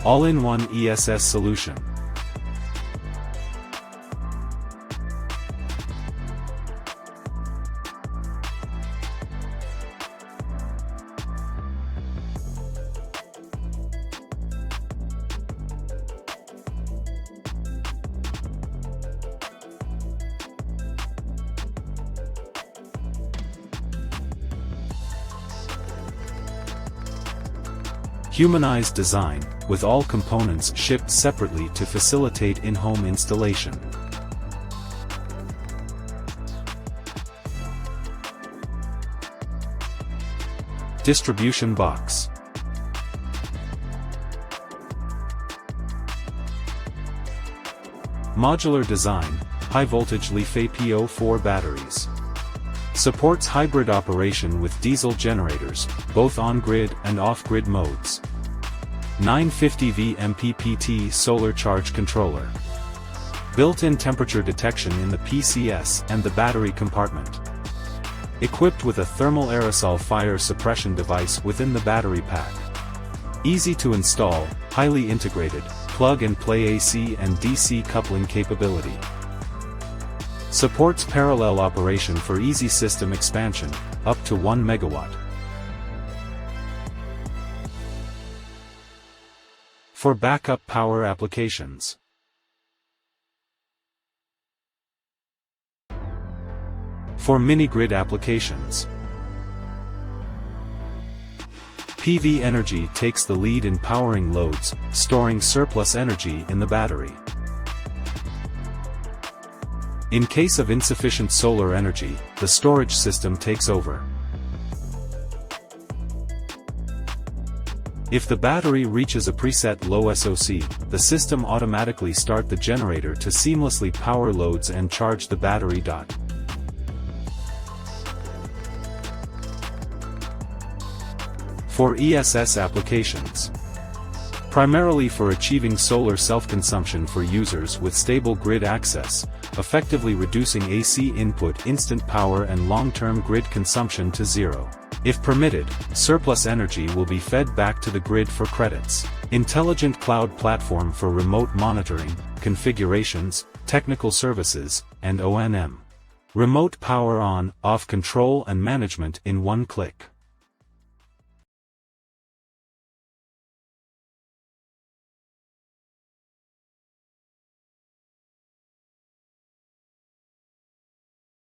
all-in-one ESS solution. Humanized design, with all components shipped separately to facilitate in-home installation. Distribution box. Modular design, high-voltage Lease AP04 batteries. Supports hybrid operation with diesel generators, both on-grid and off-grid modes. 950V MPPT solar charge controller. Built-in temperature detection in the PCS and the battery compartment. Equipped with a thermal aerosol fire suppression device within the battery pack. Easy to install, highly integrated, plug-and-play AC and DC coupling capability. Supports parallel operation for easy system expansion, up to 1 MW. For backup power applications. For mini-grid applications. PV Energy takes the lead in powering loads, storing surplus energy in the battery. In case of insufficient solar energy, the storage system takes over. If the battery reaches a preset low SOC, the system automatically starts the generator to seamlessly power loads and charge the battery. For ESS applications. Primarily for achieving solar self-consumption for users with stable grid access, effectively reducing AC input instant power and long-term grid consumption to zero. If permitted, surplus energy will be fed back to the grid for credits. Intelligent cloud platform for remote monitoring, configurations, technical services, and O&M. Remote power on, off control and management in one click.